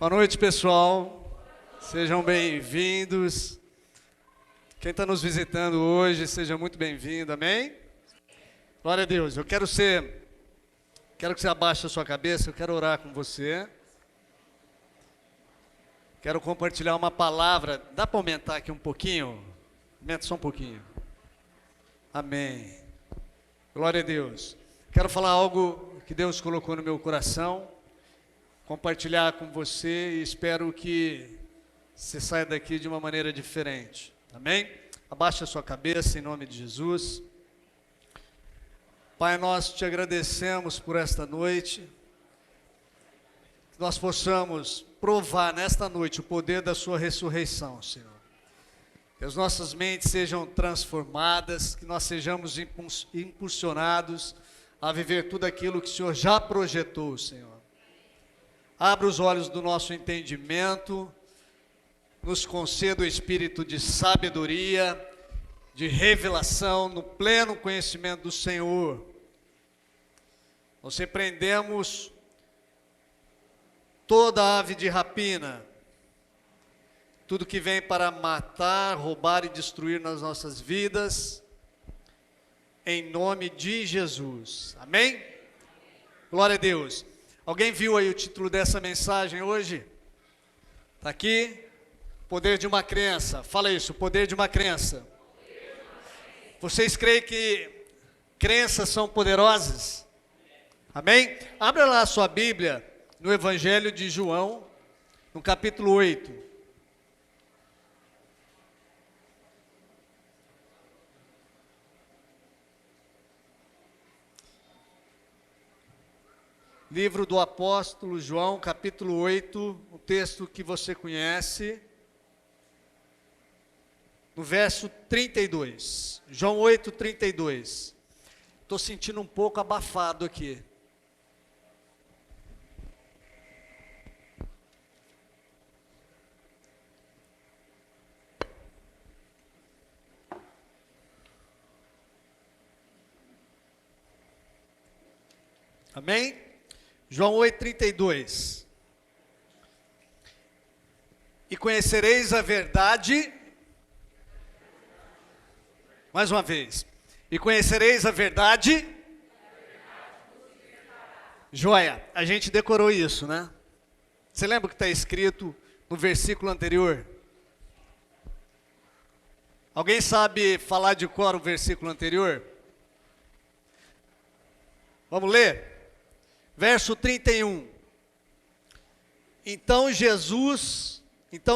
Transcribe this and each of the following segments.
Boa noite, pessoal. Sejam bem-vindos. Quem está nos visitando hoje, seja muito bem-vindo, amém? Glória a Deus. Quero que você abaixe a sua cabeça, eu quero orar com você. Quero compartilhar uma palavra. Dá para aumentar aqui um pouquinho? Aumenta só um pouquinho. Amém. Glória a Deus. Quero falar algo que Deus colocou no meu coração, compartilhar com você e espero que você saia daqui de uma maneira diferente. Amém? Abaixe a sua cabeça em nome de Jesus. Pai, nós te agradecemos por esta noite. Que nós possamos provar nesta noite o poder da sua ressurreição, Senhor. Que as nossas mentes sejam transformadas, que nós sejamos impulsionados a viver tudo aquilo que o Senhor já projetou, Senhor. Abra os olhos do nosso entendimento, nos conceda o espírito de sabedoria, de revelação, no pleno conhecimento do Senhor. Nós repreendemos toda ave de rapina, tudo que vem para matar, roubar e destruir nas nossas vidas, em nome de Jesus. Amém? Glória a Deus. Alguém viu aí o título dessa mensagem hoje? Está aqui? Poder de uma crença. Fala isso, o poder de uma crença. Vocês creem que crenças são poderosas? Amém? Abra lá a sua Bíblia no Evangelho de João, no capítulo 8. Livro do apóstolo João, capítulo 8, o texto que você conhece, no verso 32. João 8, 32. Estou sentindo um pouco abafado aqui. Amém? João 8,32. E conhecereis a verdade. Mais uma vez. E conhecereis a verdade. Joia, a gente decorou isso, né? Você lembra o que está escrito no versículo anterior? Alguém sabe falar de cor o versículo anterior? Vamos ler? Verso 31. Então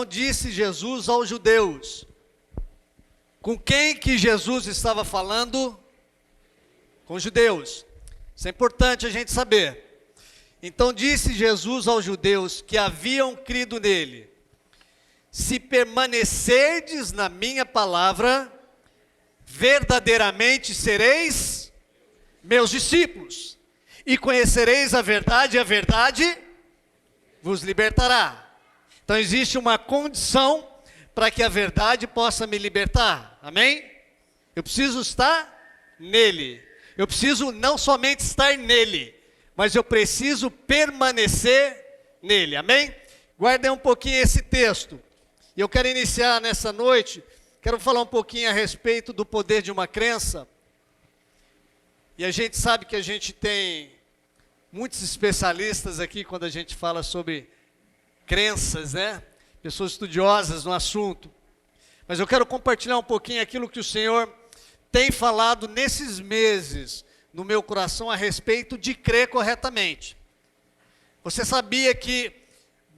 disse Jesus aos judeus. Com quem que Jesus estava falando? Com os judeus. Isso é importante a gente saber. Então disse Jesus aos judeus que haviam crido nele: se permanecerdes na minha palavra, verdadeiramente sereis meus discípulos. E conhecereis a verdade vos libertará. Então existe uma condição para que a verdade possa me libertar. Amém? Eu preciso estar nele. Eu preciso não somente estar nele, mas eu preciso permanecer nele. Amém? Guardem um pouquinho esse texto. E eu quero iniciar nessa noite, quero falar um pouquinho a respeito do poder de uma crença. E a gente sabe que a gente tem muitos especialistas aqui quando a gente fala sobre crenças, né? Pessoas estudiosas no assunto. Mas eu quero compartilhar um pouquinho aquilo que o Senhor tem falado nesses meses no meu coração a respeito de crer corretamente. Você sabia que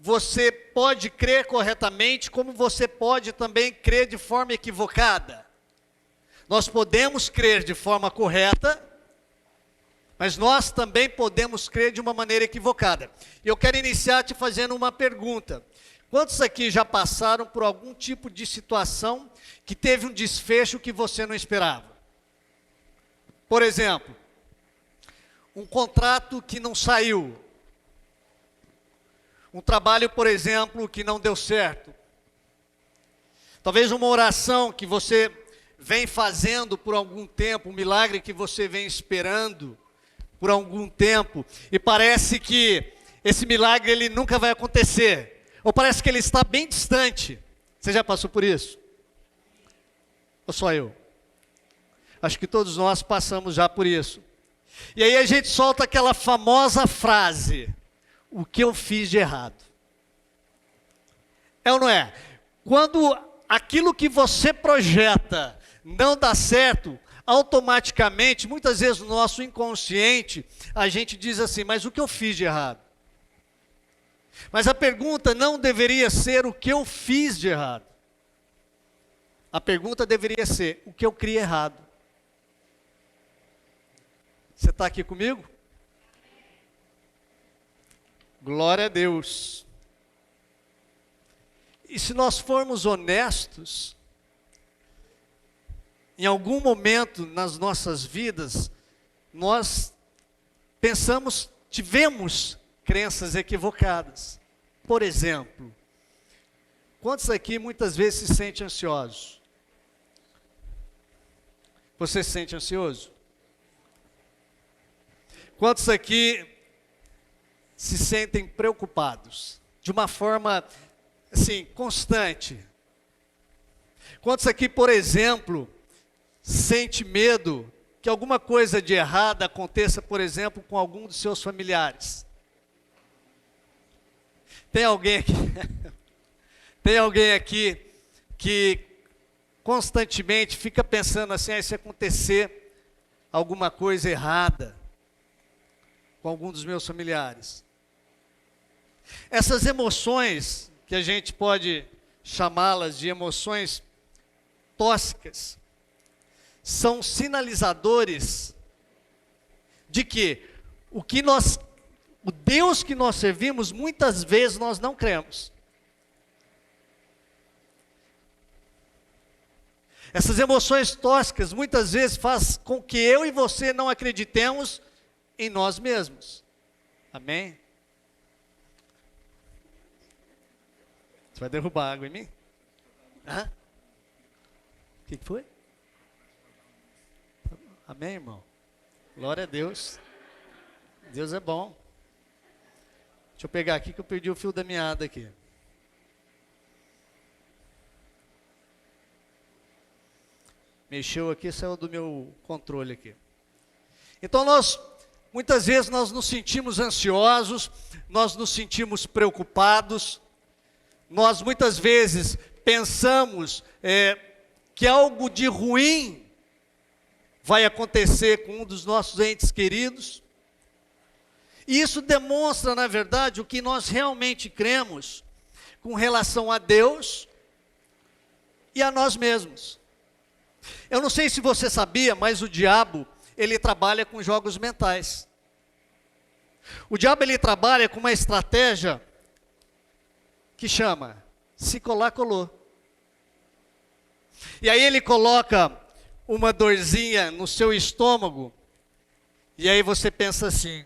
você pode crer corretamente, como você pode também crer de forma equivocada? Nós podemos crer de forma correta, mas nós também podemos crer de uma maneira equivocada. E eu quero iniciar te fazendo uma pergunta. Quantos aqui já passaram por algum tipo de situação que teve um desfecho que você não esperava? Por exemplo, um contrato que não saiu. Um trabalho, por exemplo, que não deu certo. Talvez uma oração que você vem fazendo por algum tempo, um milagre que você vem esperando por algum tempo, e parece que esse milagre ele nunca vai acontecer. Ou parece que ele está bem distante. Você já passou por isso? Ou só eu? Acho que todos nós passamos já por isso. E aí a gente solta aquela famosa frase: o que eu fiz de errado? É ou não é? Quando aquilo que você projeta não dá certo, automaticamente, muitas vezes no nosso inconsciente, a gente diz assim: mas o que eu fiz de errado? Mas a pergunta não deveria ser o que eu fiz de errado. A pergunta deveria ser: o que eu criei errado? Você está aqui comigo? Glória a Deus. E se nós formos honestos, em algum momento nas nossas vidas, nós tivemos crenças equivocadas. Por exemplo, quantos aqui muitas vezes se sentem ansiosos? Você se sente ansioso? Quantos aqui se sentem preocupados? De uma forma, assim, constante. Quantos aqui, por exemplo, sente medo que alguma coisa de errada aconteça, por exemplo, com algum dos seus familiares? Tem alguém aqui, tem alguém aqui que constantemente fica pensando assim: se acontecer alguma coisa errada com algum dos meus familiares? Essas emoções, que a gente pode chamá-las de emoções tóxicas, são sinalizadores de que o Deus que nós servimos, muitas vezes nós não cremos. Essas emoções tóxicas muitas vezes fazem com que eu e você não acreditemos em nós mesmos. Amém? Você vai derrubar água em mim? Hã? O que foi? Amém, irmão? Glória a Deus. Deus é bom. Deixa eu pegar aqui que eu perdi o fio da meada aqui. Mexeu aqui, saiu do meu controle aqui. Então muitas vezes nós nos sentimos ansiosos, nós nos sentimos preocupados, nós muitas vezes pensamos que algo de ruim vai acontecer com um dos nossos entes queridos. E isso demonstra, na verdade, o que nós realmente cremos com relação a Deus e a nós mesmos. Eu não sei se você sabia, mas o diabo, ele trabalha com jogos mentais. O diabo, ele trabalha com uma estratégia que chama: se colar, colou. E aí ele coloca uma dorzinha no seu estômago, e aí você pensa assim: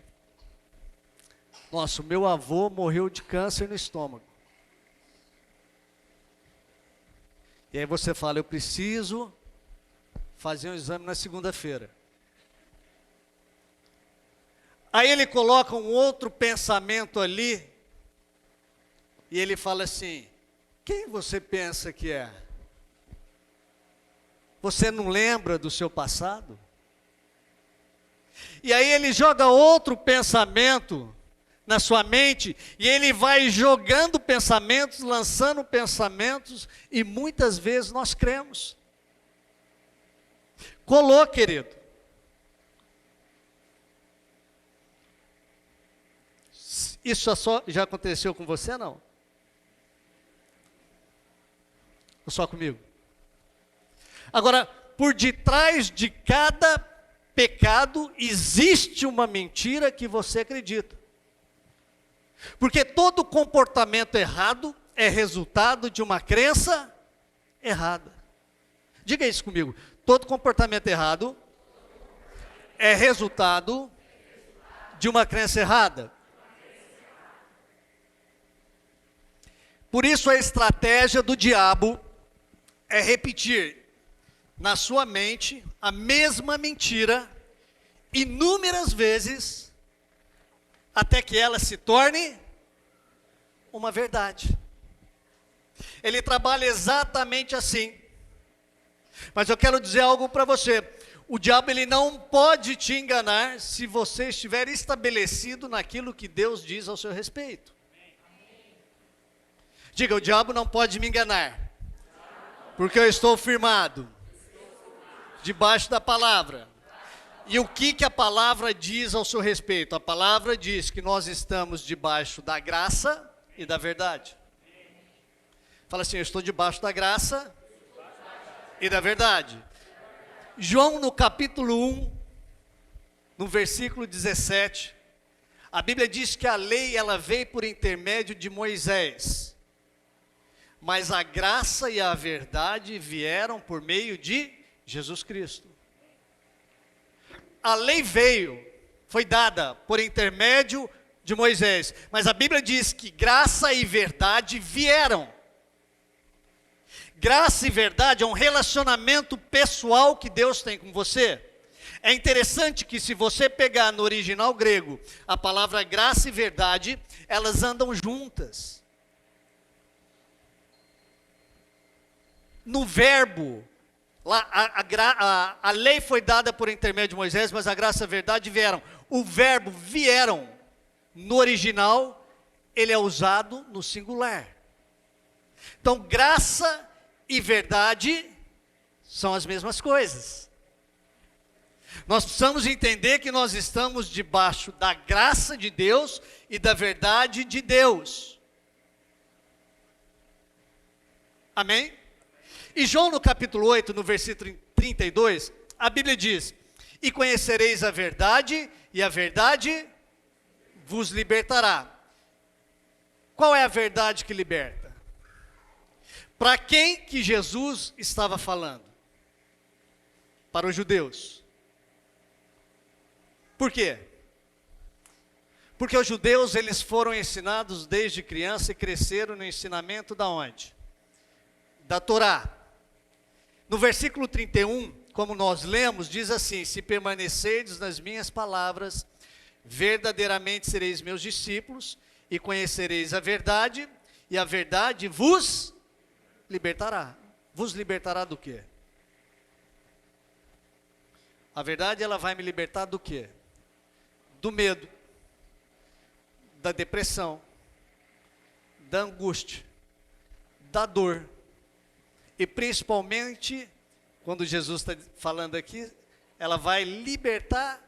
nossa, o meu avô morreu de câncer no estômago. E aí você fala: eu preciso fazer um exame na segunda-feira. Aí ele coloca um outro pensamento ali, e ele fala assim: quem você pensa que é? Você não lembra do seu passado? E aí ele joga outro pensamento na sua mente, e ele vai jogando pensamentos, lançando pensamentos, e muitas vezes nós cremos. Colou, querido. Isso já aconteceu com você, não? Ou só comigo? Agora, por detrás de cada pecado existe uma mentira que você acredita. Porque todo comportamento errado é resultado de uma crença errada. Diga isso comigo. Todo comportamento errado é resultado de uma crença errada. Por isso a estratégia do diabo é repetir na sua mente a mesma mentira inúmeras vezes, até que ela se torne uma verdade. ele trabalha exatamente assim. Mas eu quero dizer algo para você. O diabo ele não pode te enganar se você estiver estabelecido naquilo que Deus diz ao seu respeito. Diga, o diabo não pode me enganar, porque eu estou firmado debaixo da palavra. E o que a palavra diz ao seu respeito? A palavra diz que nós estamos debaixo da graça e da verdade. Fala assim, eu estou debaixo da graça e da verdade. João no capítulo 1, no versículo 17, a Bíblia diz que a lei ela veio por intermédio de Moisés, mas a graça e a verdade vieram por meio de Jesus Cristo. A lei veio, foi dada por intermédio de Moisés, mas a Bíblia diz que graça e verdade vieram. Graça e verdade é um relacionamento pessoal que Deus tem com você. É interessante que se você pegar no original grego, a palavra graça e verdade, elas andam juntas. No verbo, lá, a lei foi dada por intermédio de Moisés, mas a graça e a verdade vieram. O verbo vieram, no original, ele é usado no singular. Então, graça e verdade são as mesmas coisas. Nós precisamos entender que nós estamos debaixo da graça de Deus e da verdade de Deus. Amém? E João no capítulo 8, no versículo 32, a Bíblia diz, e conhecereis a verdade, e a verdade vos libertará. Qual é a verdade que liberta? Para quem que Jesus estava falando? Para os judeus. Por quê? Porque os judeus, eles foram ensinados desde criança e cresceram no ensinamento da onde? Da Torá. No versículo 31, como nós lemos, diz assim, se permanecerdes nas minhas palavras, verdadeiramente sereis meus discípulos, e conhecereis a verdade, e a verdade vos libertará. Vos libertará do quê? A verdade, ela vai me libertar do quê? Do medo, da depressão, da angústia, da dor. E principalmente, quando Jesus está falando aqui, ela vai libertar,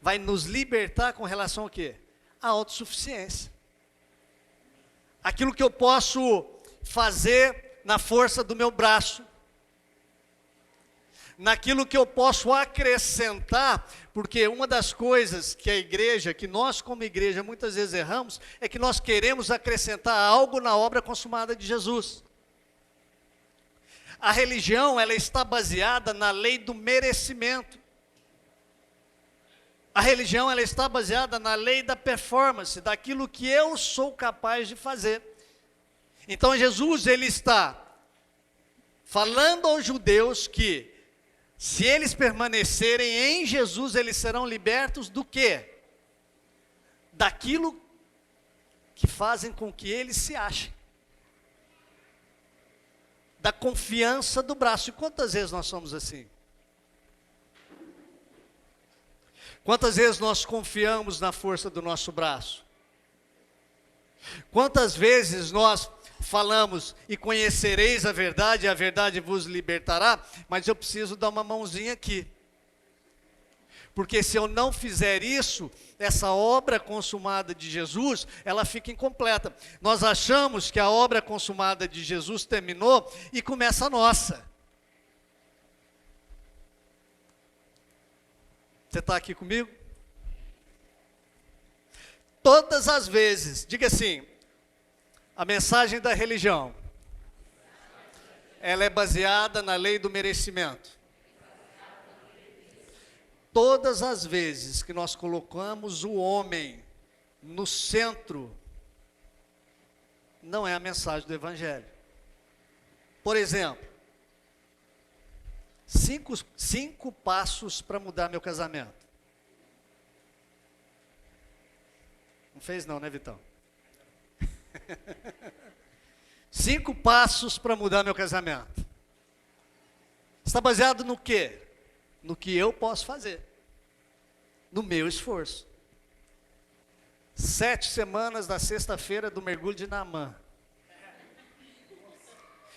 vai nos libertar com relação ao quê? A autossuficiência. Aquilo que eu posso fazer na força do meu braço. Naquilo que eu posso acrescentar, porque uma das coisas que a igreja, que nós como igreja muitas vezes erramos, é que nós queremos acrescentar algo na obra consumada de Jesus. A religião, ela está baseada na lei do merecimento. A religião, ela está baseada na lei da performance, daquilo que eu sou capaz de fazer. Então Jesus, ele está falando aos judeus que, se eles permanecerem em Jesus, eles serão libertos do quê? Daquilo que fazem com que eles se achem. Da confiança do braço. E quantas vezes nós somos assim? Quantas vezes nós confiamos na força do nosso braço? Quantas vezes nós falamos, e conhecereis a verdade vos libertará, mas eu preciso dar uma mãozinha aqui. Porque se eu não fizer isso, essa obra consumada de Jesus, ela fica incompleta. Nós achamos que a obra consumada de Jesus terminou e começa a nossa. Você está aqui comigo? Todas as vezes, diga assim, a mensagem da religião, ela é baseada na lei do merecimento. Todas as vezes que nós colocamos o homem no centro, não é a mensagem do Evangelho. Por exemplo, cinco passos para mudar meu casamento. Não fez não, né, Vitão? 5 passos para mudar meu casamento. Está baseado no quê? No que eu posso fazer. No meu esforço. 7 semanas da sexta-feira do mergulho de Naamã.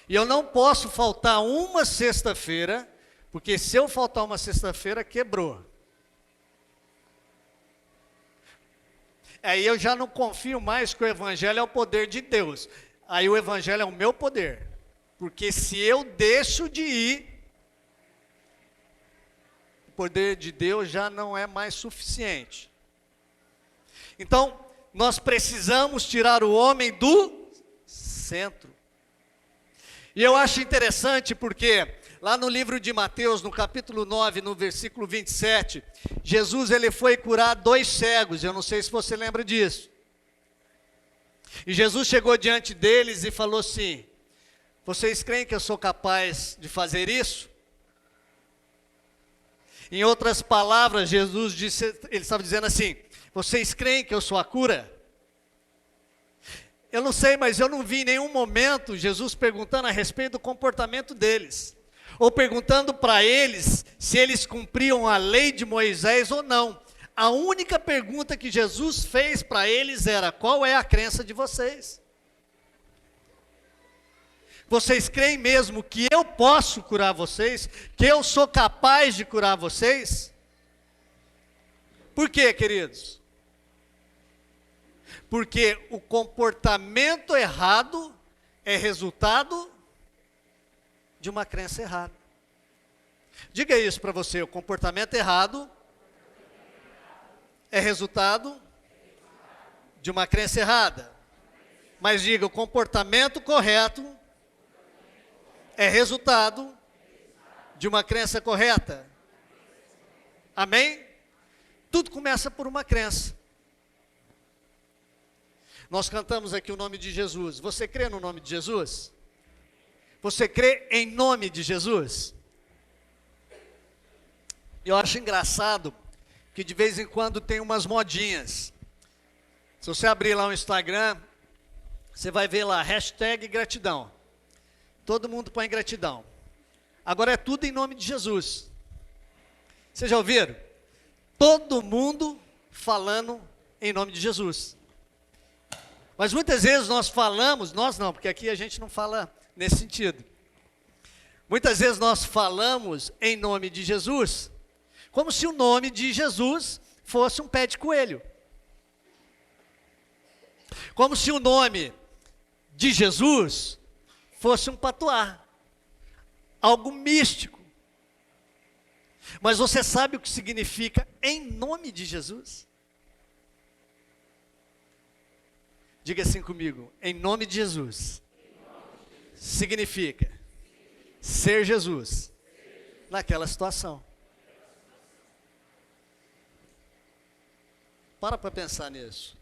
E eu não posso faltar uma sexta-feira, porque se eu faltar uma sexta-feira, quebrou. Aí eu já não confio mais que o evangelho é o poder de Deus. Aí o evangelho é o meu poder. Porque se eu deixo de ir, o poder de Deus já não é mais suficiente. Então, nós precisamos tirar o homem do centro. E eu acho interessante porque, lá no livro de Mateus, no capítulo 9, no versículo 27, Jesus ele foi curar 2 cegos, eu não sei se você lembra disso. E Jesus chegou diante deles e falou assim: vocês creem que eu sou capaz de fazer isso? Em outras palavras, Jesus disse, ele estava dizendo assim: vocês creem que eu sou a cura? Eu não sei, mas eu não vi em nenhum momento Jesus perguntando a respeito do comportamento deles, ou perguntando para eles se eles cumpriam a lei de Moisés ou não. A única pergunta que Jesus fez para eles era: qual é a crença de vocês? Vocês creem mesmo que eu posso curar vocês? Que eu sou capaz de curar vocês? Por quê, queridos? Porque o comportamento errado é resultado de uma crença errada. Diga isso para você: o comportamento errado é resultado de uma crença errada. Mas diga: o comportamento correto é resultado de uma crença correta. Amém? Tudo começa por uma crença. Nós cantamos aqui o nome de Jesus. Você crê no nome de Jesus? Você crê em nome de Jesus? Eu acho engraçado que de vez em quando tem umas modinhas. Se você abrir lá o Instagram, você vai ver lá, #gratidão. Todo mundo põe gratidão. Agora é tudo em nome de Jesus. Vocês já ouviram? Todo mundo falando em nome de Jesus. Mas muitas vezes nós falamos, nós não, porque aqui a gente não fala nesse sentido. Muitas vezes nós falamos em nome de Jesus, como se o nome de Jesus fosse um pé de coelho. Como se o nome de Jesus fosse um patuá, algo místico. Mas você sabe o que significa em nome de Jesus? Diga assim comigo: em nome de Jesus. Significa ser Jesus naquela situação. Para pensar nisso.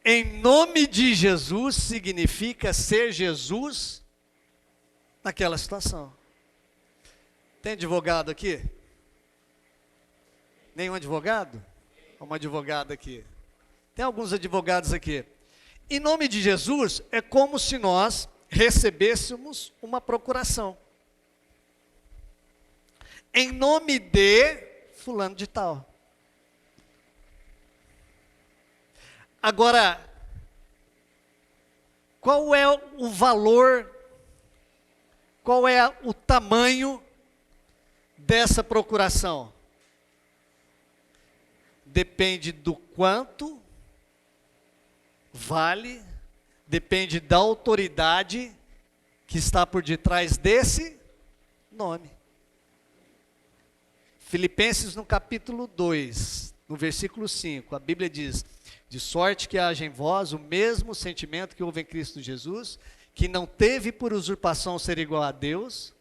Em nome de Jesus significa ser Jesus naquela situação. Tem advogado aqui? Nenhum advogado? Uma advogada aqui. Tem alguns advogados aqui. Em nome de Jesus é como se nós recebêssemos uma procuração. Em nome de fulano de tal. Agora, qual é o valor, qual é o tamanho dessa procuração? Depende do quanto vale, depende da autoridade que está por detrás desse nome. Filipenses no capítulo 2, no versículo 5, a Bíblia diz: de sorte que haja em vós o mesmo sentimento que houve em Cristo Jesus, que não teve por usurpação ser igual a Deus,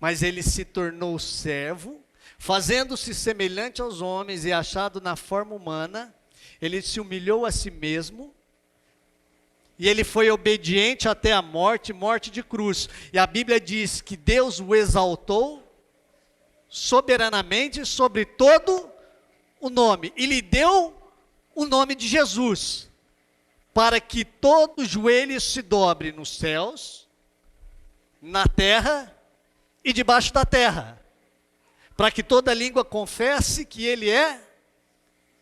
mas ele se tornou servo, fazendo-se semelhante aos homens e achado na forma humana, ele se humilhou a si mesmo, e ele foi obediente até a morte, morte de cruz. E a Bíblia diz que Deus o exaltou soberanamente sobre todo o nome, e lhe deu o nome de Jesus. para que todo joelho se dobre nos céus, na terra e debaixo da terra, para que toda língua confesse que Ele é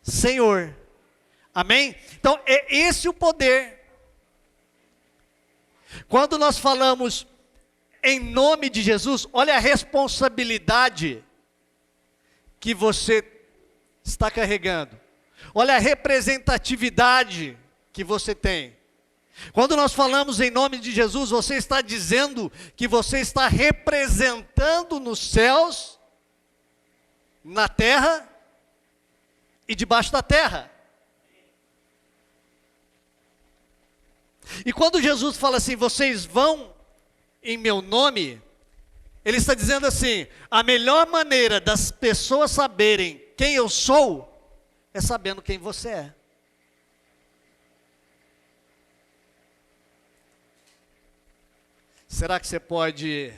Senhor. Amém? Então, é esse o poder. Quando nós falamos em nome de Jesus, olha a responsabilidade que você está carregando. Olha a representatividade que você tem. Quando nós falamos em nome de Jesus, você está dizendo que você está representando nos céus, na terra e debaixo da terra. E quando Jesus fala assim, vocês vão em meu nome, Ele está dizendo assim, a melhor maneira das pessoas saberem quem eu sou, é sabendo quem você é. Será que você pode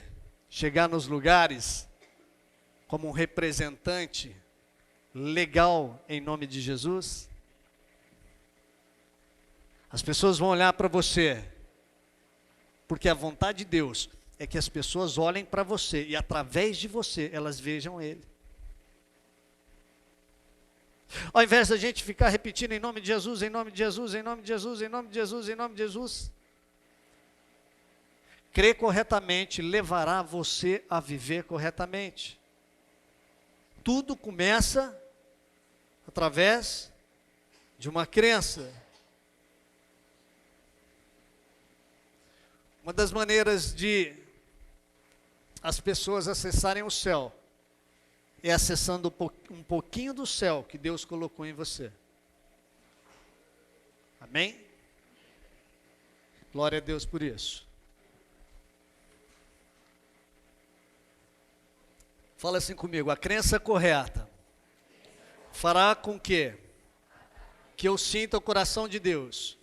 chegar nos lugares como um representante legal em nome de Jesus? As pessoas vão olhar para você, porque a vontade de Deus é que as pessoas olhem para você e através de você elas vejam Ele. Ao invés da gente ficar repetindo em nome de Jesus, em nome de Jesus, em nome de Jesus, em nome de Jesus, em nome de Jesus, crer corretamente levará você a viver corretamente. Tudo começa através de uma crença. Uma das maneiras de as pessoas acessarem o céu é acessando um pouquinho do céu que Deus colocou em você. Amém? Glória a Deus por isso. Fala assim comigo, a crença correta fará com que eu sinta o coração de Deus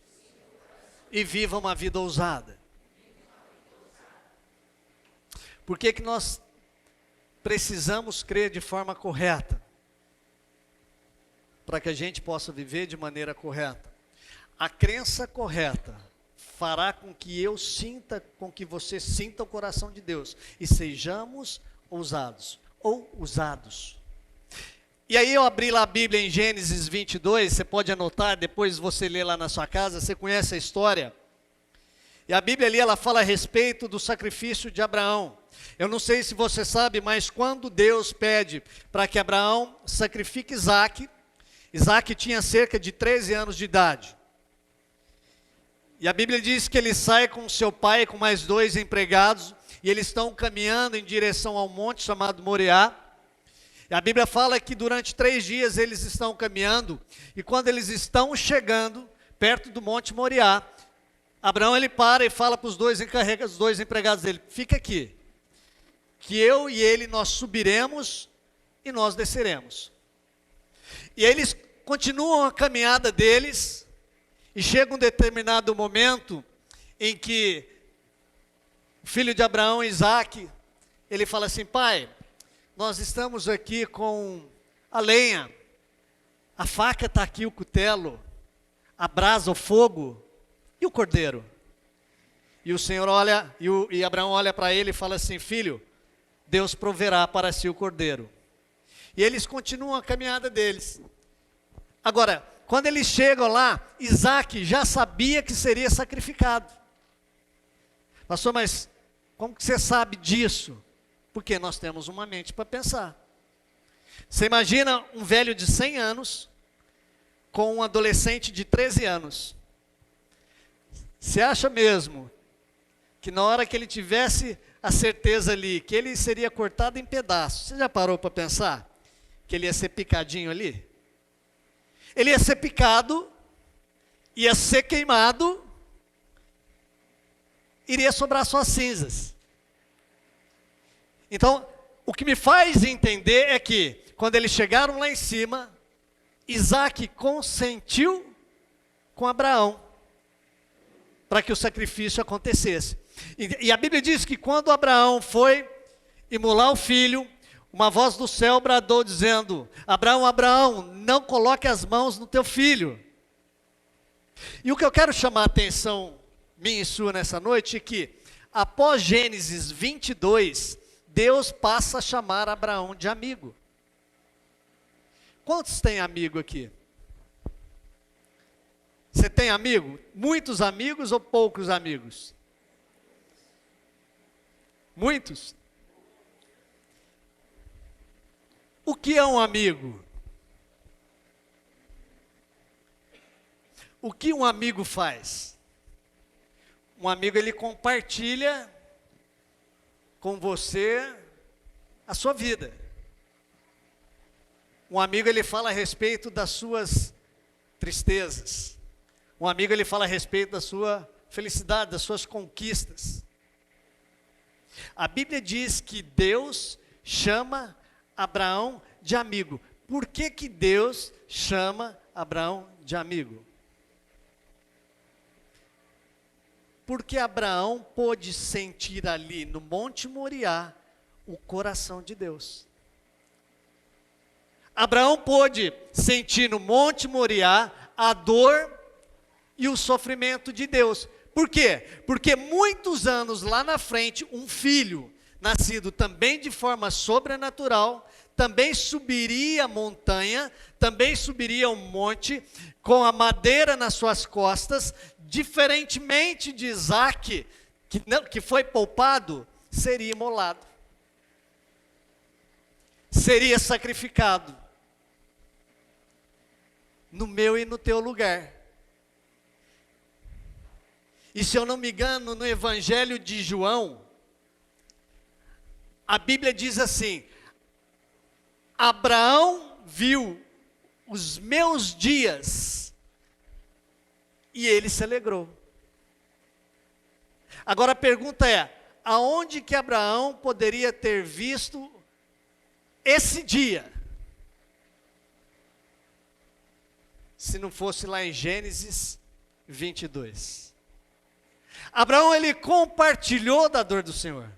e viva uma vida ousada. Por que que nós precisamos crer de forma correta? Para que a gente possa viver de maneira correta. A crença correta fará com que eu sinta, com que você sinta o coração de Deus e sejamos ousados ou usados. E aí eu abri lá a Bíblia em Gênesis 22, você pode anotar, depois você lê lá na sua casa, você conhece a história. E a Bíblia ali ela fala a respeito do sacrifício de Abraão. Eu não sei se você sabe, mas quando Deus pede para que Abraão sacrifique Isaac, Isaac tinha cerca de 13 anos de idade. E a Bíblia diz que ele sai com seu pai, com mais 2 empregados, e eles estão caminhando em direção ao monte chamado Moriá. E a Bíblia fala que durante 3 dias eles estão caminhando, e quando eles estão chegando perto do monte Moriá, Abraão ele para e fala para os 2 empregados dele, fica aqui, que eu e ele nós subiremos e nós desceremos. E aí eles continuam a caminhada deles, e chega um determinado momento em que o filho de Abraão, Isaac, ele fala assim, pai, nós estamos aqui com a lenha, a faca está aqui, o cutelo, a brasa, o fogo, e o cordeiro? E o Senhor olha, e Abraão olha para ele e fala assim, filho, Deus proverá para si o cordeiro. E eles continuam a caminhada deles. Agora, quando eles chegam lá, Isaac já sabia que seria sacrificado. Pastor, mas como que você sabe disso? Porque nós temos uma mente para pensar. Você imagina um velho de 100 anos com um adolescente de 13 anos. Você acha mesmo que na hora que ele tivesse a certeza ali, que ele seria cortado em pedaços, você já parou para pensar que ele ia ser picadinho ali? Ele ia ser picado, ia ser queimado, iria sobrar só cinzas. Então, o que me faz entender é que, quando eles chegaram lá em cima, Isaac consentiu com Abraão, para que o sacrifício acontecesse. E a Bíblia diz que quando Abraão foi imolar o filho, uma voz do céu bradou dizendo, Abraão, Abraão, não coloque as mãos no teu filho. E o que eu quero chamar a atenção minha e sua nessa noite é que, após Gênesis 22, Deus passa a chamar Abraão de amigo. Quantos têm amigo aqui? Você tem amigo? Muitos amigos ou poucos amigos? Muitos? O que é um amigo? O que um amigo faz? Um amigo, ele compartilha com você a sua vida. Um amigo, ele fala a respeito das suas tristezas. Um amigo, ele fala a respeito da sua felicidade, das suas conquistas. A Bíblia diz que Deus chama Abraão de amigo. Por que que Deus chama Abraão de amigo? Porque Abraão pôde sentir ali no Monte Moriá o coração de Deus. Abraão pôde sentir no Monte Moriá a dor e o sofrimento de Deus. Por quê? Porque muitos anos lá na frente, um filho, nascido também de forma sobrenatural, também subiria a montanha, também subiria um monte, com a madeira nas suas costas, diferentemente de Isaac, que foi poupado, seria imolado. Seria sacrificado. No meu e no teu lugar. E se eu não me engano, no Evangelho de João, a Bíblia diz assim: Abraão viu os meus dias e ele se alegrou. Agora a pergunta é: aonde que Abraão poderia ter visto esse dia? Se não fosse lá em Gênesis 22. Abraão, ele compartilhou da dor do Senhor.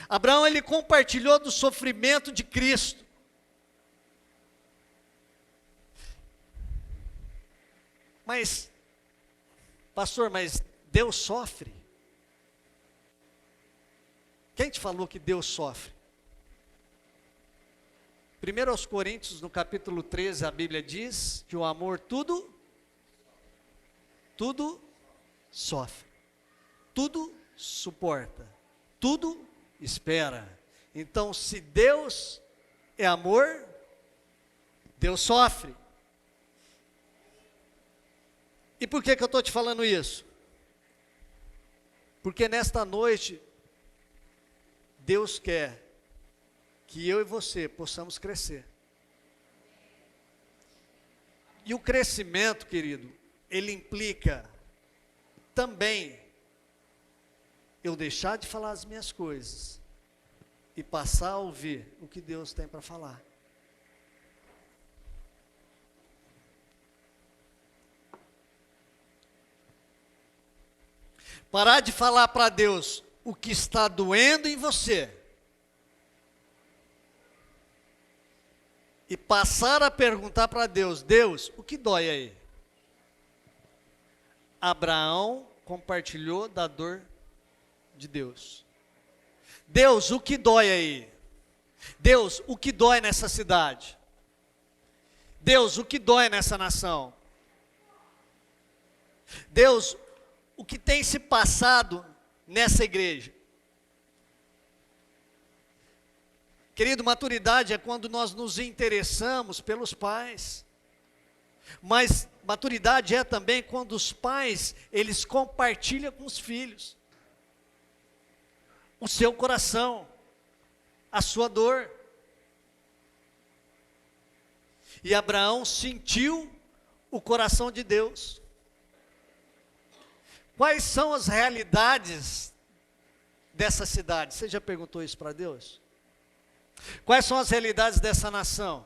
Abraão, ele compartilhou do sofrimento de Cristo. Mas, pastor, mas Deus sofre? Quem te falou que Deus sofre? 1 aos Coríntios, no capítulo 13, a Bíblia diz que o amor tudo sofre, tudo suporta, tudo espera. Então, se Deus é amor, Deus sofre. E por que que eu estou te falando isso? Porque nesta noite, Deus quer que eu e você possamos crescer. E o crescimento, querido, ele implica também eu deixar de falar as minhas coisas e passar a ouvir o que Deus tem para falar. Parar de falar para Deus o que está doendo em você e passar a perguntar para Deus: Deus, o que dói aí? Abraão compartilhou da dor de Deus. Deus, o que dói aí? Deus, o que dói nessa cidade? Deus, o que dói nessa nação? Deus, o que tem se passado nessa igreja? Querido, maturidade é quando nós nos interessamos pelos pais. Mas maturidade é também quando os pais, eles compartilham com os filhos o seu coração, a sua dor. E Abraão sentiu o coração de Deus. Quais são as realidades dessa cidade? Você já perguntou isso para Deus? Quais são as realidades dessa nação?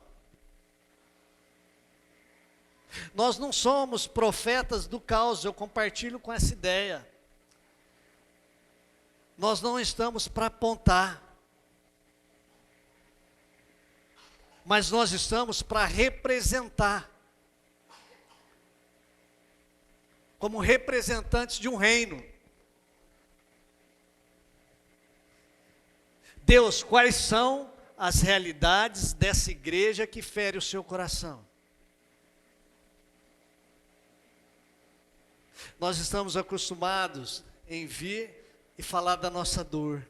Nós não somos profetas do caos, eu compartilho com essa ideia. Nós não estamos para apontar, mas nós estamos para representar. como representantes de um reino. Deus, quais são as realidades dessa igreja que fere o seu coração? Nós estamos acostumados em vir e falar da nossa dor.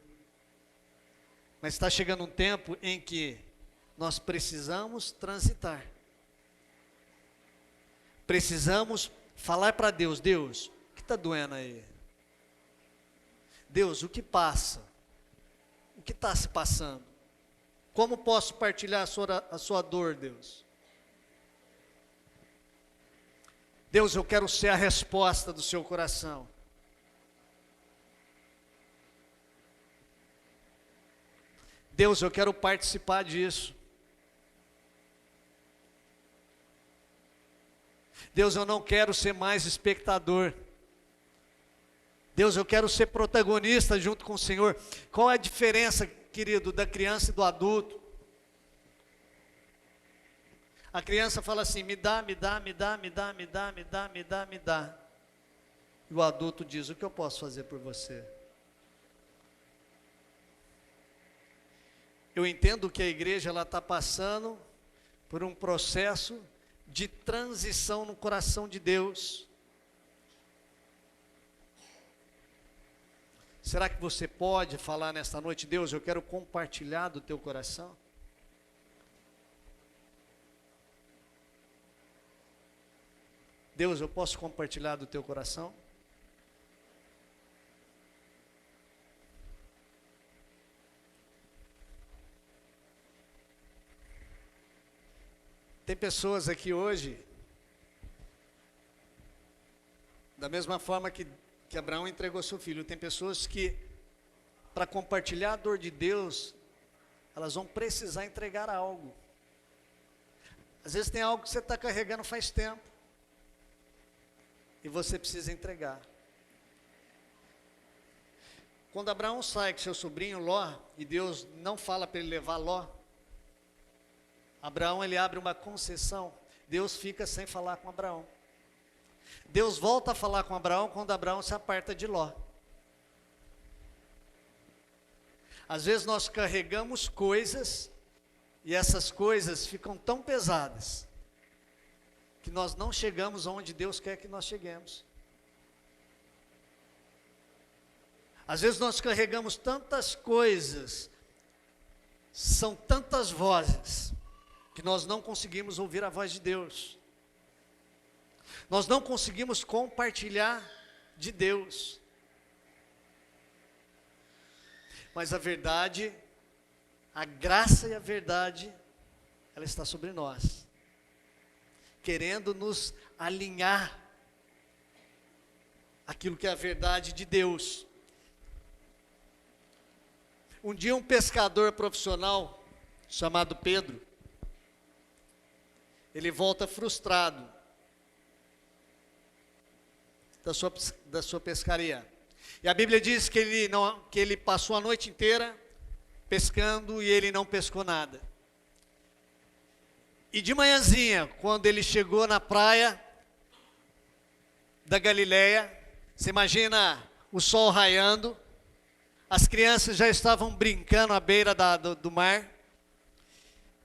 Mas está chegando um tempo em que nós precisamos transitar. Precisamos falar para Deus: Deus, o que está doendo aí? Deus, o que passa? O que está se passando? Como posso partilhar a sua dor, Deus? Deus, eu quero ser a resposta do seu coração. Deus, eu quero participar disso. Deus, eu não quero ser mais espectador. Deus, eu quero ser protagonista junto com o Senhor. Qual é a diferença, querido, da criança e do adulto? A criança fala assim: me dá, me dá, me dá, me dá, me dá, me dá, me dá, me dá. E o adulto diz: o que eu posso fazer por você? Eu entendo que a igreja está passando por um processo de transição no coração de Deus. Será que você pode falar nesta noite: Deus, eu quero compartilhar do teu coração? Deus, eu posso compartilhar do teu coração? Tem pessoas aqui hoje, da mesma forma que Abraão entregou seu filho, tem pessoas que, para compartilhar a dor de Deus, elas vão precisar entregar algo. Às vezes tem algo que você está carregando faz tempo, e você precisa entregar. Quando Abraão sai com seu sobrinho Ló, e Deus não fala para ele levar Ló, Abraão, ele abre uma concessão. Deus fica sem falar com Abraão. Deus volta a falar com Abraão quando Abraão se aparta de Ló. Às vezes nós carregamos coisas, e essas coisas ficam tão pesadas, que nós não chegamos onde Deus quer que nós cheguemos. Às vezes nós carregamos tantas coisas, são tantas vozes, que nós não conseguimos ouvir a voz de Deus. Nós não conseguimos compartilhar de Deus. Mas a verdade, a graça e a verdade, ela está sobre nós, querendo nos alinhar aquilo que é a verdade de Deus. Um dia um pescador profissional, chamado Pedro, ele volta frustrado da sua pescaria. E a Bíblia diz que ele passou a noite inteira pescando e ele não pescou nada. E de manhãzinha, quando ele chegou na praia da Galileia, você imagina o sol raiando, as crianças já estavam brincando à beira do mar.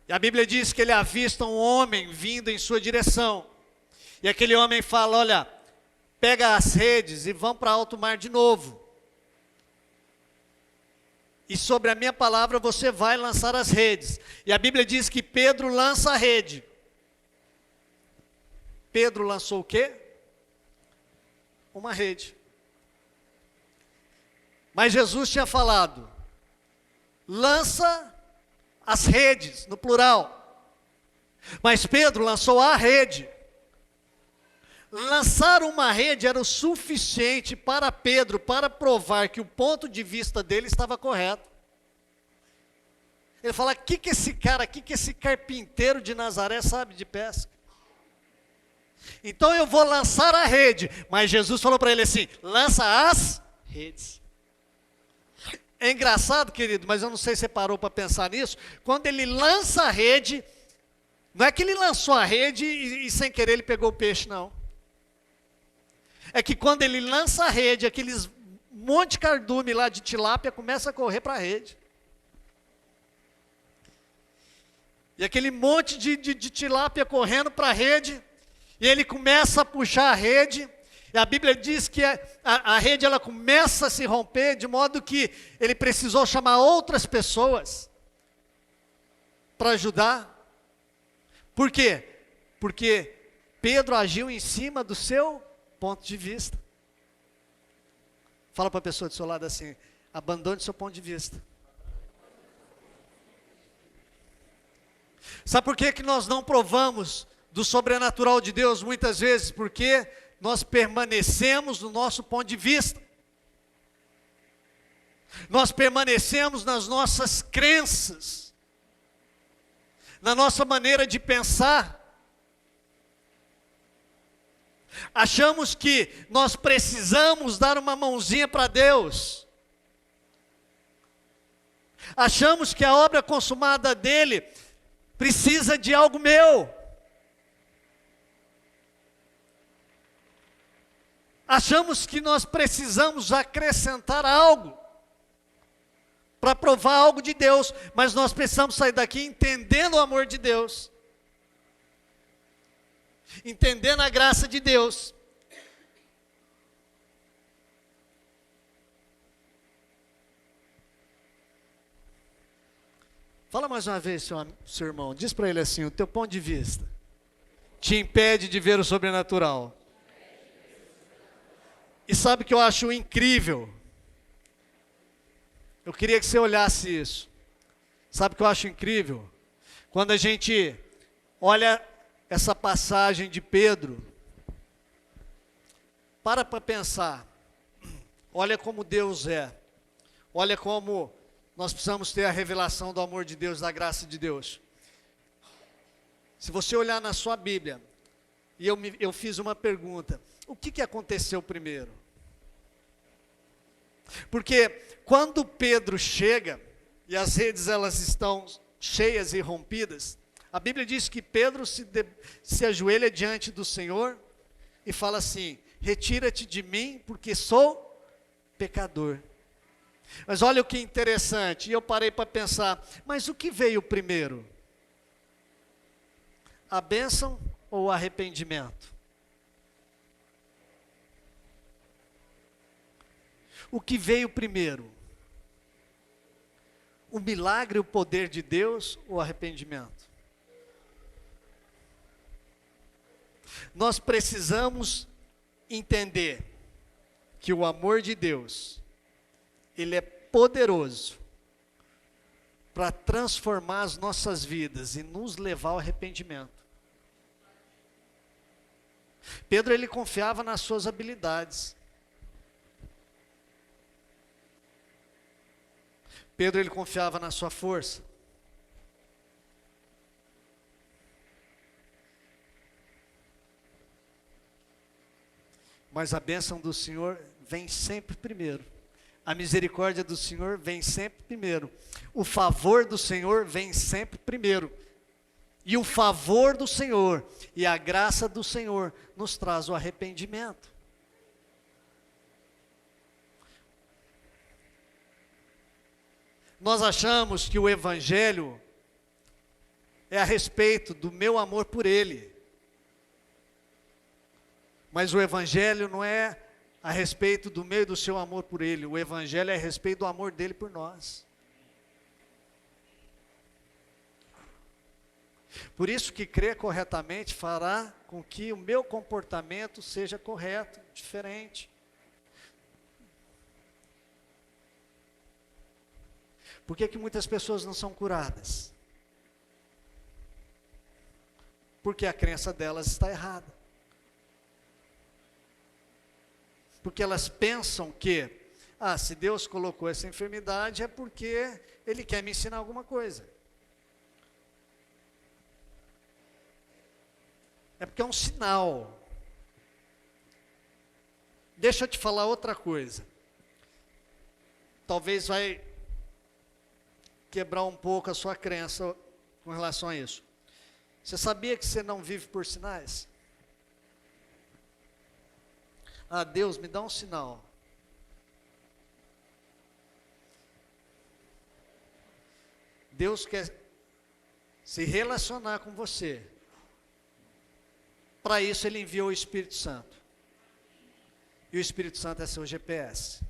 E a Bíblia diz que ele avista um homem vindo em sua direção. E aquele homem fala: olha, pega as redes e vão para alto mar de novo. E sobre a minha palavra você vai lançar as redes. E a Bíblia diz que Pedro lança a rede. Pedro lançou o quê? Uma rede. Mas Jesus tinha falado: lança as redes, no plural. Mas Pedro lançou a rede. Lançar uma rede era o suficiente para Pedro, para provar que o ponto de vista dele estava correto. Ele fala: o que esse cara aqui, que esse carpinteiro de Nazaré sabe de pesca? Então eu vou lançar a rede. Mas Jesus falou para ele assim: lança as redes. É engraçado, querido, mas eu não sei se você parou para pensar nisso. Quando ele lança a rede, não é que ele lançou a rede e sem querer ele pegou o peixe, não. é que quando ele lança a rede, aqueles monte de cardume lá de tilápia começa a correr para a rede. E aquele monte de tilápia correndo para a rede, e ele começa a puxar a rede, e a Bíblia diz que a rede ela começa a se romper, de modo que ele precisou chamar outras pessoas para ajudar. Por quê? Porque Pedro agiu em cima do seu ponto de vista. Fala para a pessoa do seu lado assim: abandone seu ponto de vista. Sabe por que nós não provamos do sobrenatural de Deus muitas vezes? Porque nós permanecemos no nosso ponto de vista. Nós permanecemos nas nossas crenças, na nossa maneira de pensar. Achamos que nós precisamos dar uma mãozinha para Deus. Achamos que a obra consumada dele precisa de algo meu. Achamos que nós precisamos acrescentar algo para provar algo de Deus, mas nós precisamos sair daqui entendendo o amor de Deus, entendendo a graça de Deus. Fala mais uma vez, seu irmão, diz para ele assim: o teu ponto de vista te impede de ver o sobrenatural. E sabe o que eu acho incrível? Eu queria que você olhasse isso. Sabe o que eu acho incrível? Quando a gente olha essa passagem de Pedro, para pensar, olha como Deus é, olha como nós precisamos ter a revelação do amor de Deus, da graça de Deus. Se você olhar na sua Bíblia, e eu fiz uma pergunta: o que aconteceu primeiro? Porque quando Pedro chega, e as redes elas estão cheias e rompidas, a Bíblia diz que Pedro se ajoelha diante do Senhor e fala assim: retira-te de mim, porque sou pecador. Mas olha o que interessante, e eu parei para pensar, mas o que veio primeiro? A bênção ou o arrependimento? O que veio primeiro? O milagre, o poder de Deus ou o arrependimento? Nós precisamos entender que o amor de Deus, ele é poderoso para transformar as nossas vidas e nos levar ao arrependimento. Pedro, ele confiava nas suas habilidades. Pedro, ele confiava na sua força. Mas a bênção do Senhor vem sempre primeiro. A misericórdia do Senhor vem sempre primeiro. O favor do Senhor vem sempre primeiro. E o favor do Senhor e a graça do Senhor nos traz o arrependimento. Nós achamos que o Evangelho é a respeito do meu amor por Ele. Mas o Evangelho não é a respeito do meu e do seu amor por Ele. O Evangelho é a respeito do amor dEle por nós. Por isso que crer corretamente fará com que o meu comportamento seja correto, diferente. Por que muitas pessoas não são curadas? Porque a crença delas está errada. Porque elas pensam que, se Deus colocou essa enfermidade é porque Ele quer me ensinar alguma coisa. É porque é um sinal. Deixa eu te falar outra coisa. Talvez vai quebrar um pouco a sua crença com relação a isso. Você sabia que você não vive por sinais? Ah, Deus, me dá um sinal. Deus quer se relacionar com você. Para isso Ele enviou o Espírito Santo. E o Espírito Santo é seu GPS.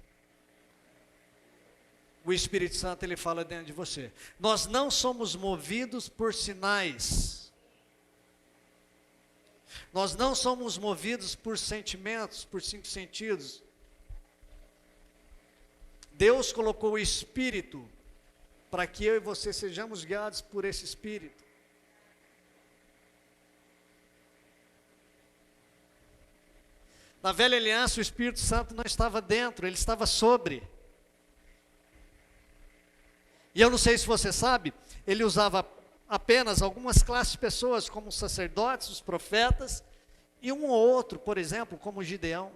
O Espírito Santo, ele fala dentro de você. Nós não somos movidos por sinais. Nós não somos movidos por sentimentos, por 5 sentidos. Deus colocou o Espírito para que eu e você sejamos guiados por esse Espírito. Na velha aliança, o Espírito Santo não estava dentro, ele estava sobre. E eu não sei se você sabe, ele usava apenas algumas classes de pessoas, como os sacerdotes, os profetas, e um ou outro, por exemplo, como Gideão.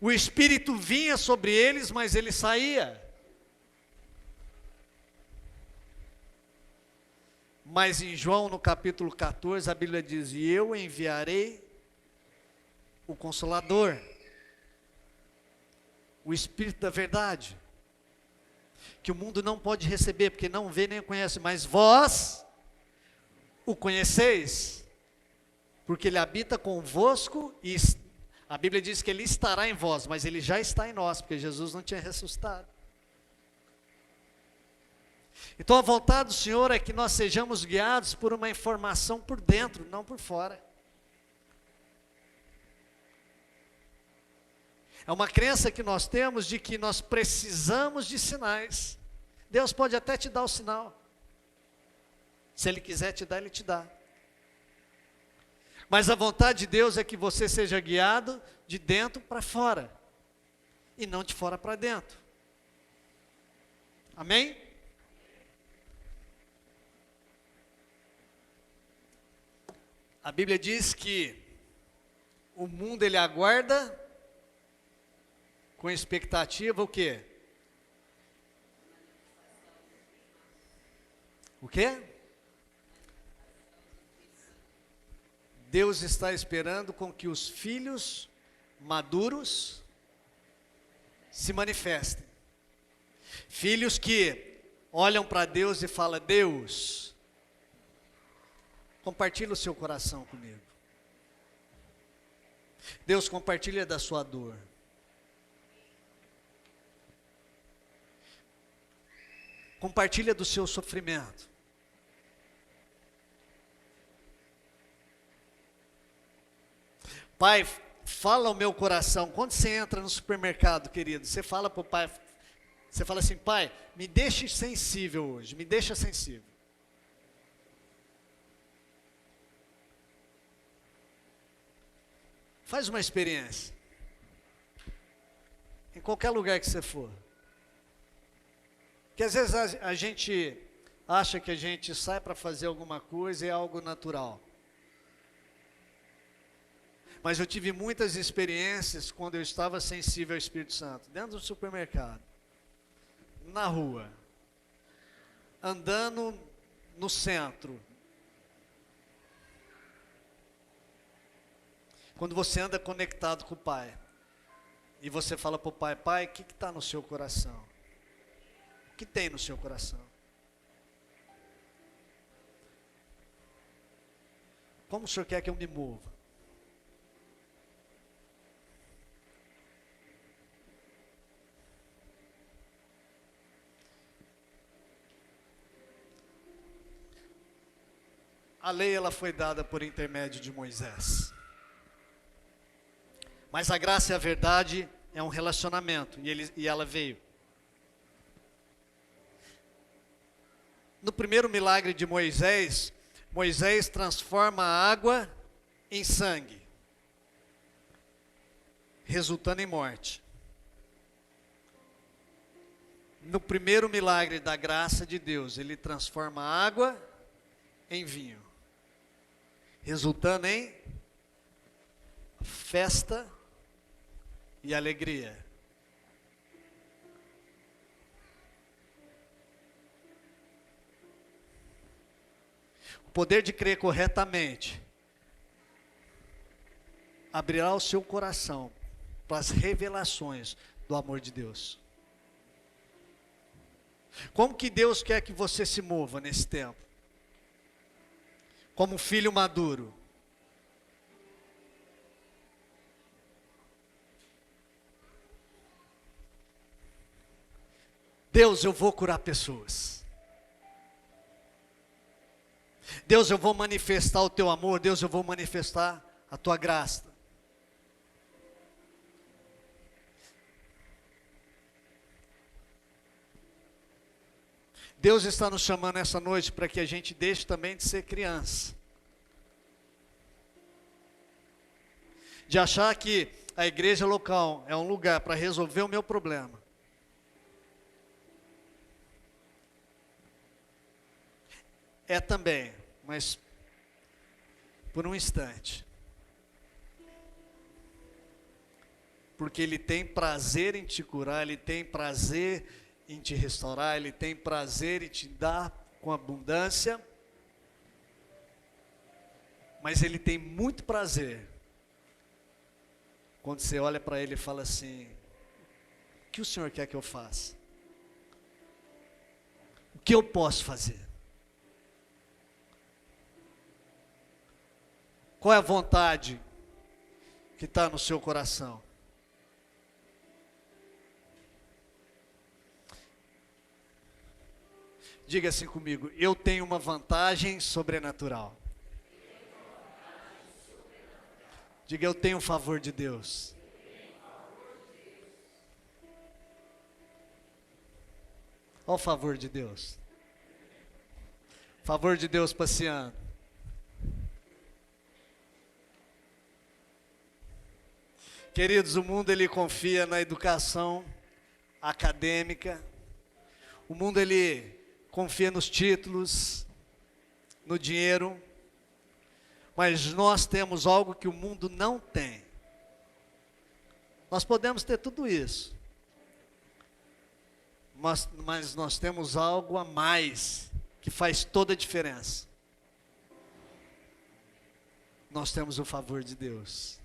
O Espírito vinha sobre eles, mas ele saía. Mas em João, no capítulo 14, a Bíblia diz: e eu enviarei o Consolador, o Espírito da verdade, que o mundo não pode receber, porque não vê nem conhece, mas vós o conheceis, porque ele habita convosco, e a Bíblia diz que ele estará em vós, mas ele já está em nós, porque Jesus não tinha ressuscitado. Então a vontade do Senhor é que nós sejamos guiados por uma informação por dentro, não por fora. É uma crença que nós temos de que nós precisamos de sinais. Deus pode até te dar o sinal. Se Ele quiser te dar, Ele te dá. Mas a vontade de Deus é que você seja guiado de dentro para fora. E não de fora para dentro. Amém? A Bíblia diz que o mundo ele aguarda com expectativa o quê? O quê? Deus está esperando com que os filhos maduros se manifestem. Filhos que olham para Deus e falam: Deus, compartilha o seu coração comigo. Deus, compartilha da sua dor. Compartilha do seu sofrimento. Pai, fala ao meu coração. Quando você entra no supermercado, querido, você fala para o pai, você fala assim: Pai, me deixe sensível hoje, me deixa sensível. Faz uma experiência. Em qualquer lugar que você for. Porque às vezes a gente acha que a gente sai para fazer alguma coisa e é algo natural. Mas eu tive muitas experiências quando eu estava sensível ao Espírito Santo. Dentro do supermercado. Na rua. Andando no centro. Quando você anda conectado com o Pai. E você fala para o Pai: Pai, o que está no seu coração? O que tem no seu coração? Como o Senhor quer que eu me mova? A lei ela foi dada por intermédio de Moisés. Mas a graça e a verdade é um relacionamento, e ela veio. No primeiro milagre de Moisés, Moisés transforma a água em sangue, resultando em morte. No primeiro milagre da graça de Deus, ele transforma a água em vinho, resultando em festa e alegria. O poder de crer corretamente abrirá o seu coração para as revelações do amor de Deus. Como que Deus quer que você se mova nesse tempo? Como um filho maduro. Deus, eu vou curar pessoas. Deus, eu vou manifestar o teu amor. Deus, eu vou manifestar a tua graça. Deus está nos chamando essa noite para que a gente deixe também de ser criança. De achar que a igreja local é um lugar para resolver o meu problema. É também, mas por um instante. Porque Ele tem prazer em te curar, Ele tem prazer em te restaurar, Ele tem prazer em te dar com abundância, mas Ele tem muito prazer quando você olha para Ele e fala assim: o que o Senhor quer que eu faça? O que eu posso fazer? Qual é a vontade que está no seu coração? Diga assim comigo: eu tenho uma vantagem sobrenatural. Diga: eu tenho o favor de Deus. Olha o favor de Deus. Favor de Deus passeando. Queridos, o mundo ele confia na educação acadêmica. O mundo ele confia nos títulos, no dinheiro. Mas nós temos algo que o mundo não tem. Nós podemos ter tudo isso. Mas nós temos algo a mais que faz toda a diferença. Nós temos o favor de Deus.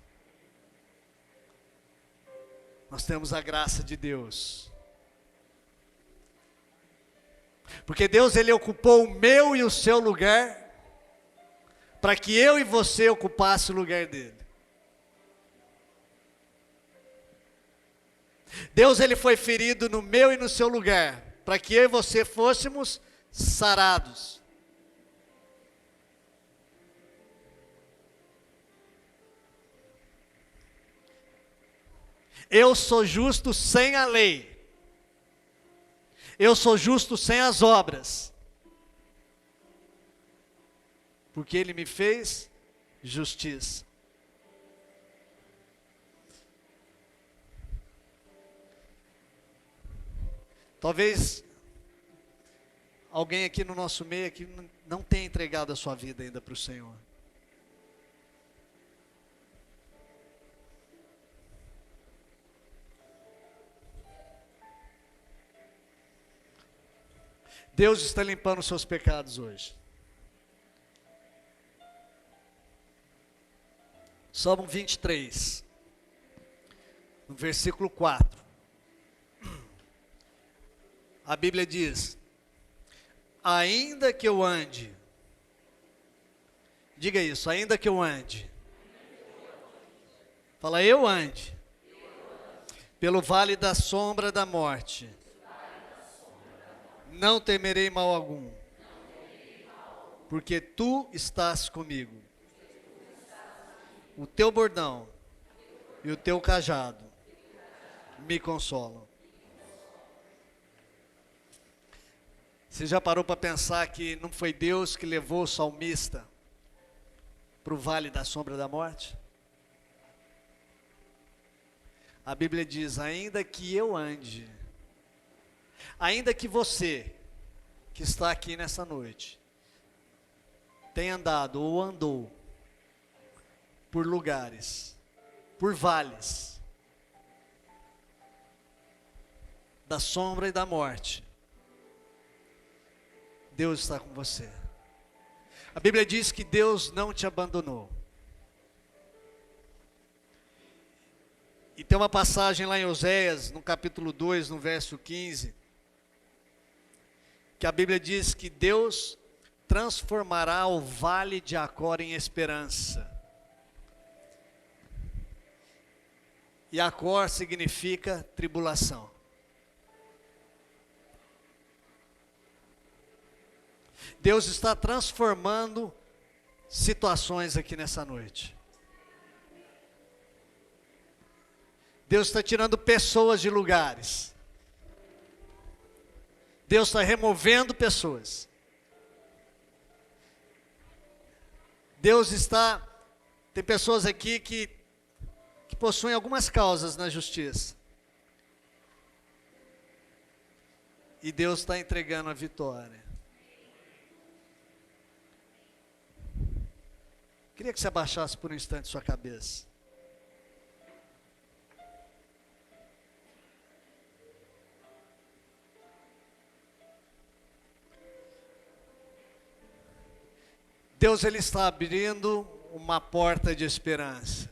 Nós temos a graça de Deus. Porque Deus ele ocupou o meu e o seu lugar, para que eu e você ocupasse o lugar dele. Deus ele foi ferido no meu e no seu lugar, para que eu e você fôssemos sarados. Eu sou justo sem a lei. Eu sou justo sem as obras. Porque Ele me fez justiça. Talvez alguém aqui no nosso meio aqui não tenha entregado a sua vida ainda para o Senhor. Deus está limpando os seus pecados hoje. Salmo 23, no versículo 4. A Bíblia diz: ainda que eu ande, diga isso, ainda que eu ande. Fala, eu ande pelo vale da sombra da morte, não temerei mal algum, porque tu estás comigo. O teu bordão e o teu cajado me consolam. Você já parou para pensar que não foi Deus que levou o salmista para o vale da sombra da morte? A Bíblia diz: ainda que eu ande, ainda que você, que está aqui nessa noite, tenha andado ou andou por lugares, por vales, da sombra e da morte, Deus está com você. A Bíblia diz que Deus não te abandonou. E tem uma passagem lá em Oséias, no capítulo 2, no verso 15, que a Bíblia diz que Deus transformará o vale de Acor em esperança. E Acor significa tribulação. Deus está transformando situações aqui nessa noite. Deus está tirando pessoas de lugares. Deus está removendo pessoas. Deus está... Tem pessoas aqui que possuem algumas causas na justiça. E Deus está entregando a vitória. Queria que você abaixasse por um instante sua cabeça. Deus, Ele está abrindo uma porta de esperança.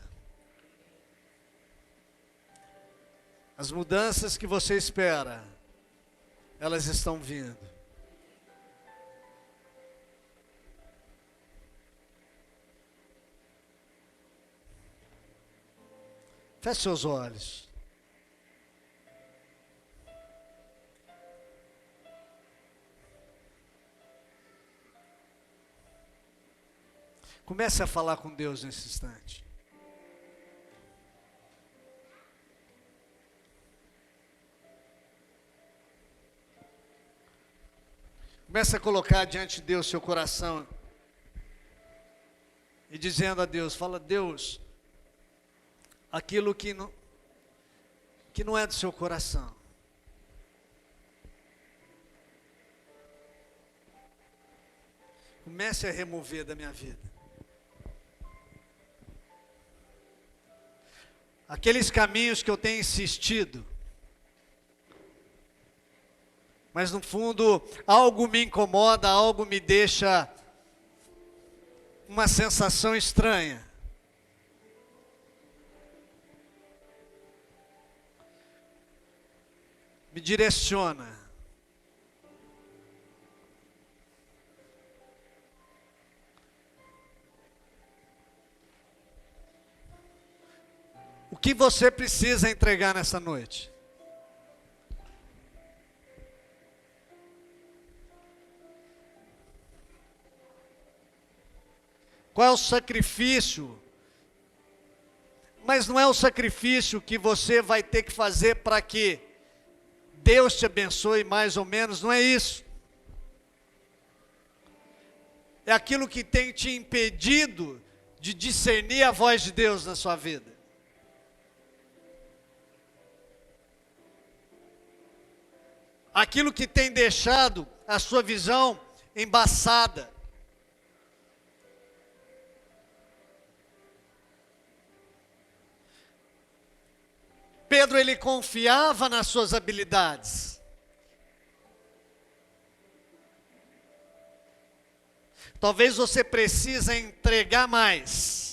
As mudanças que você espera, elas estão vindo. Feche seus olhos. Comece a falar com Deus nesse instante. Comece a colocar diante de Deus seu coração. E dizendo a Deus, fala, Deus, aquilo que não é do seu coração. Comece a remover da minha vida. Aqueles caminhos que eu tenho insistido, mas no fundo algo me incomoda, algo me deixa uma sensação estranha. Me direciona. O que você precisa entregar nessa noite? Qual é o sacrifício? Mas não é o sacrifício que você vai ter que fazer para que Deus te abençoe mais ou menos, não é isso. É aquilo que tem te impedido de discernir a voz de Deus na sua vida. Aquilo que tem deixado a sua visão embaçada. Pedro, ele confiava nas suas habilidades. Talvez você precise entregar mais.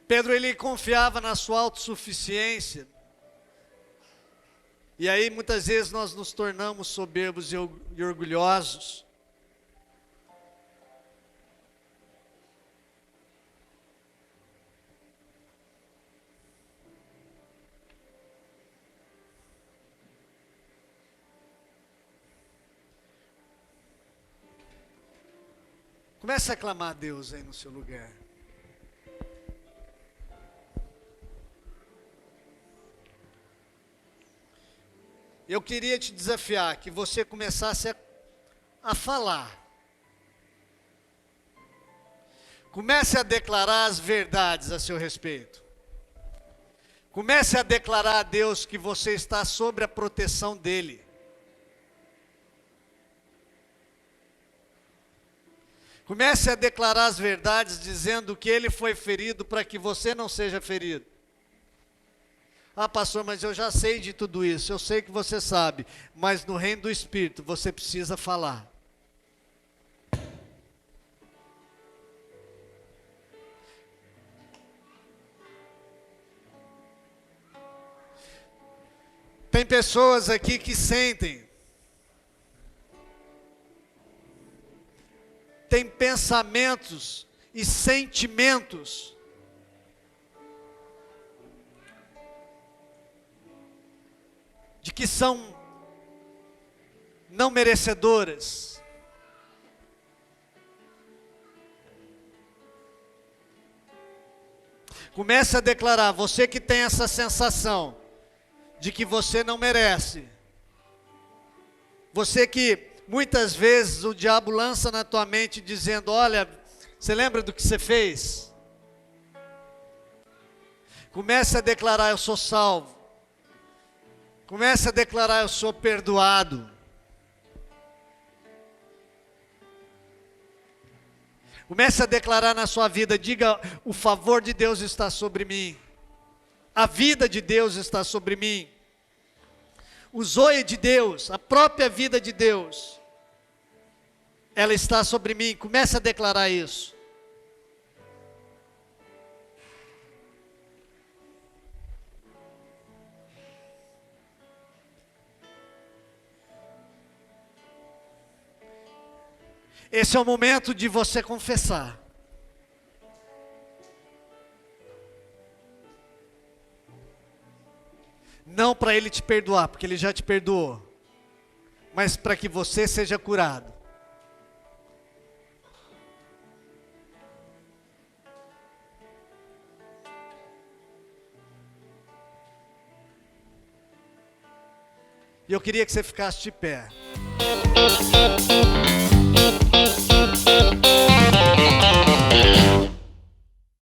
Pedro, ele confiava na sua autossuficiência. E aí muitas vezes nós nos tornamos soberbos e orgulhosos. Comece a clamar a Deus aí no seu lugar. Eu queria te desafiar que você começasse a falar. Comece a declarar as verdades a seu respeito. Comece a declarar a Deus que você está sob a proteção dEle. Comece a declarar as verdades dizendo que Ele foi ferido para que você não seja ferido. Ah, pastor, mas eu já sei de tudo isso, eu sei que você sabe, mas no reino do Espírito você precisa falar. pessoas aqui que sentem, tem pensamentos e sentimentos de que são não merecedoras. Comece a declarar, você que tem essa sensação de que você não merece, você que muitas vezes o diabo lança na tua mente dizendo, olha, você lembra do que você fez? Comece a declarar, eu sou salvo. Comece a declarar, eu sou perdoado. Comece a declarar na sua vida, diga, o favor de Deus está sobre mim. A vida de Deus está sobre mim. O zoe de Deus, a própria vida de Deus, ela está sobre mim. Comece a declarar isso. Esse é o momento de você confessar. Não para Ele te perdoar, porque Ele já te perdoou, mas para que você seja curado. E eu queria que você ficasse de pé.